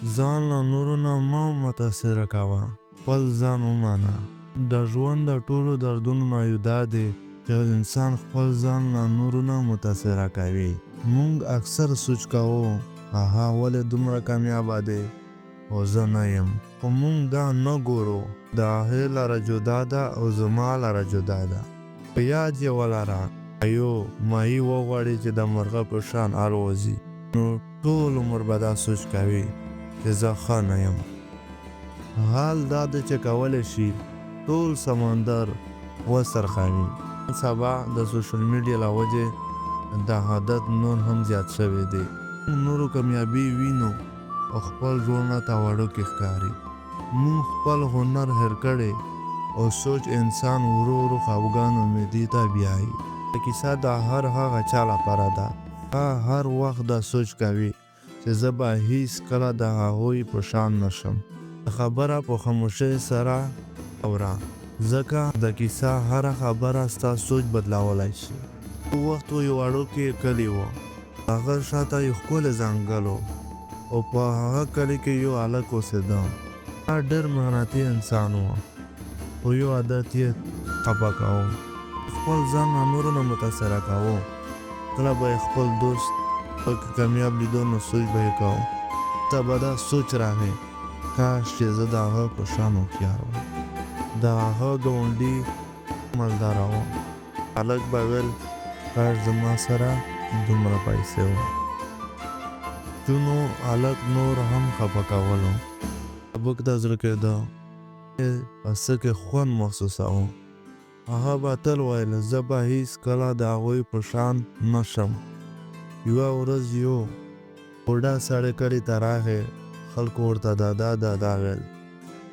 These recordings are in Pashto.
ځان له نورو نه مه متاثره کوه، خپل ځان ومانه. د ژوند د ټولو دردونو نه یو دا دی چې انسان خپل ځان له نورو نه متاثره کوي. موږ اکثر سوچ کوو هغه ولې دومره کامیابه دی او زه نه یم، خو موږ دا نه ګورو د هغې لاره جدا ده او زما لاره جدا ده. په یاد یې ولره یو ماهي وغواړي چې د مرغه په شان الوځي، نو ټول عمر به دا سوچ کوي چې زه ښه نه یم. حال دا دی چې کولی شي ټول سمندر وڅرخوي. سبا د سوشل میډیا له وجې دا عادت نور هم زیات شوی دی. نورو کامیابي وینو او خپل ژوند راته وړوکی ښکاري. موږ خپل هنر هېر کړی او سوچ انسان ورو ورو خفګان امیدي ته بیایي. کیسه د هر هغه چا لپاره ده هر وخت دا سوچ کوي چې زه به هیڅ کله د هغوی په شان نشم. خبره په خاموشۍ سره اوره، ځکه د کیسه هره خبره ستا سوچ بدلولی شي. وخت یو وړوکی کلی و، هغه شاته یو ښکلی ځنګل و او په هغه کلي کې یو هلک اوسېده. هغه ډېر محنتي انسان و، خو یو عادت یې خفه کوو. خپل ځان له نورو نه متاثره کوو. کله به یې خپل دوست پکې کامیاب لیدو نو سوچ به یې کوو، ته به دا سوچ راغی کاش چې زه د هغه په شان هوښیار وم، د هغه ګاونډي مالداره وم. هلک به ویل کاش زما سره دومره پیسې وه. چونو هلک نور هم خفه کولو. سبک د زړه کېده په څه کې خوند محسوسوم. هغه به تل ویل زه به هیڅ کله د هغوی په شان نشم. یوه ورځ یو بوډا سړی کلي ته راغی. خلکو ورته دادا ویل.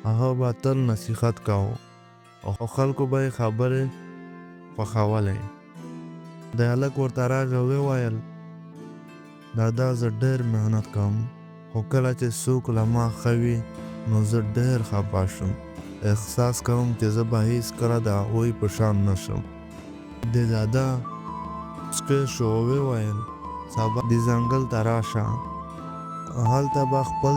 هغه به تل نصیحت کوو او خلکو به یې خبرې خوښولې. د هلک ورته راغی وویل دادا زه ډېر محنت کوم، خو کله چې څوک له ما ښه وي نو زه ډېر خفه شم. احساس کوم چې زه به هیڅ کله د هغوی په شان نشم. د دادا سکی شو وویل سبا د ځنګل ته راشه، هلته به خپل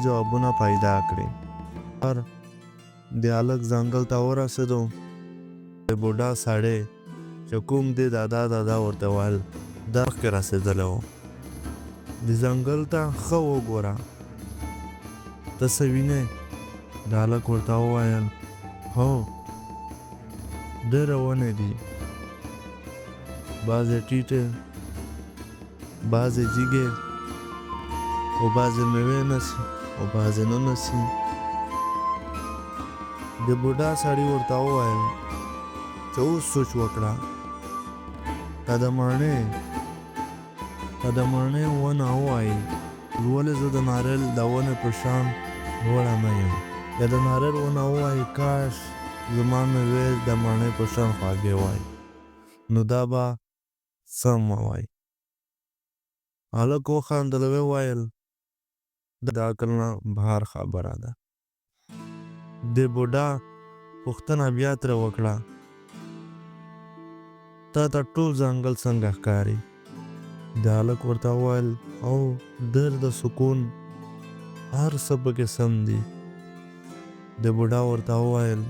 جوابونه پیدا کړې. د هلک ځنګل ته ورسېدو. د بوډا سړی چې کوم دی دادا ورته ویل دا مخکې رسېدلی و. د ځنګل ته ښه وګوره ته څه وینې؟ د هلک ورته وویل هو ډېرې ونې دي، بعضې ټیټې، بعضې جګې او بعضې مېوې نسي او بعضې نه نسي. د بوډا سړي ورته وویل چې اوس سوچ وکړه که د مڼې ونه ووایي ولې زه د ناریل د ونې په شان لوړه نه یم، یا د ناریل ونه ووایي کاش زما مېوې د مڼې په شان خوږې وای، نو دا به سم ووایي. هلک وخندل وویل د عقل نه بهر خبره ده. د بوډا پوښتنه بیا ترې وکړه تا ته ټول ځنګل څنګه ښکاري؟ د هلک ورته وویل او ډېر د سکون، هر څه پکې سم دي. د بوډا ورته وویل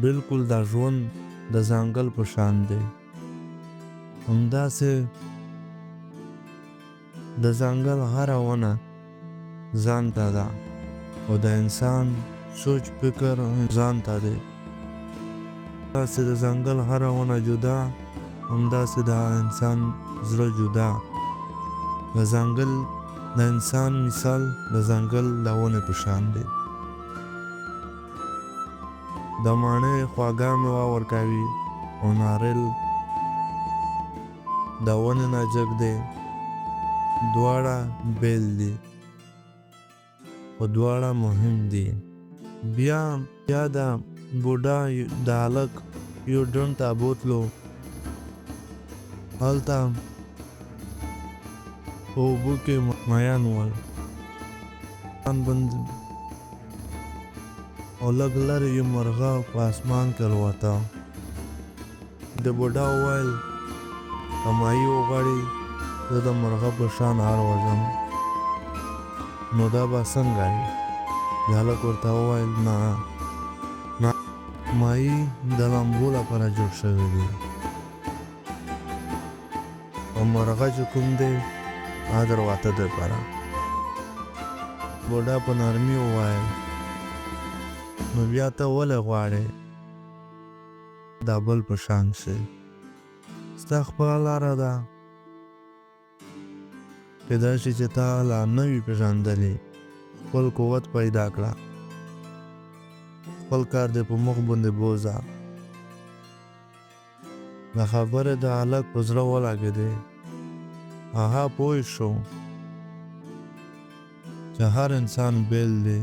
بلکل دا ژوند د ځنګل په شان دی. همداسې د ځنګل هره ونه ځان ته ده او د انسان سوچ فکر ځان ته دی. همداسې د ځنګل هره ونه جدا، همداسې د انسان زړه جدا. د ځنګل د انسان مثال د ځنګل د ونې په شان دی. د مڼې خواږه میوه ورکوي او ناریل د ونې نه جګ دی. دواړه بیل دي خو دواړه مهم دي. بیا د بوډا د هلک یو ډنډ ته بوتلو. هلته په اوبو کې ماهیان ول او لږ لرې یو مرغه په اسمان کې الوته. د بوډا وویل که ماهي وغواړي زه د مرغه په شان الوځم، نو دا به څنګه وي؟ هلک ورته وویل نه، ماهي د لامبو لپاره جوړ شوی دی او مرغه چې کوم دی هغه د راوته دپاره. بوډا په نرمي وویل نو بیا ته ولې غواړې دا بل په شان شي؟ ستا خپله لاره ده، کیدای شي چې تا لا نه وي پېژندلې. خپل قوت پیدا کړه، خپل کار دې په مخ باندې بوځه. دا خبرې د هلک په زړه ولګېدې. هغه پوه شو چې هر انسان بیل دی،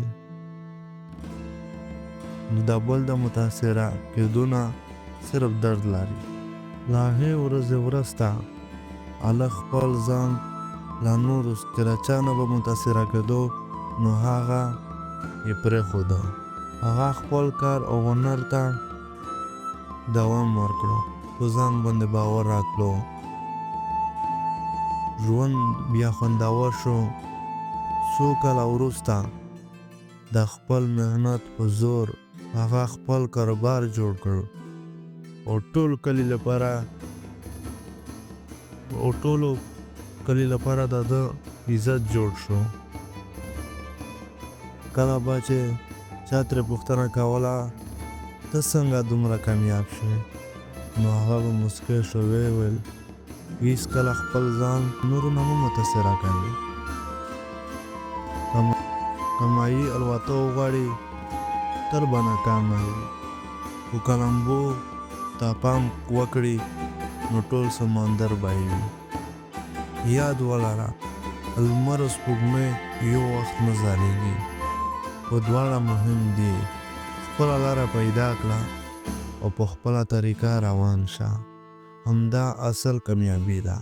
نو د بل د متاثره کېدو نه صرف درد لري. له هغې ورځې وروسته هلک خپل ځان له نورو چې له چا نه به متاثره کېدو نو هغه یې پرېښوده. هغه خپل کار او هنر ته دوام ورکړو، په ځان باندې باور راتلو. ژوند بیا خوندور شو. څو کاله وروسته د خپل محنت په زور هغه خپل کاروبار جوړ کړ او ټولو کلي لپاره د ده عزت جوړ شو. کله به چې چا ترې پوښتنه کوله ته څنګه دومره کامیاب شوې، نو هغه به موسکی شو، ویې ویل هېڅکله خپل ځان نورو نه مه متاثره کوي. که ماهي الوته وغواړي تل به ناکامه وي، خو که لامبو ته پام وکړي نو ټول سمندر به یې وي. یاد ولره لمر او سپوږمۍ یو وخت نه ځلېږي، خو دواړه مهم دي. خپله لاره پیدا کړه او په خپله طریقه روان شه، همدا اصل کامیابي ده.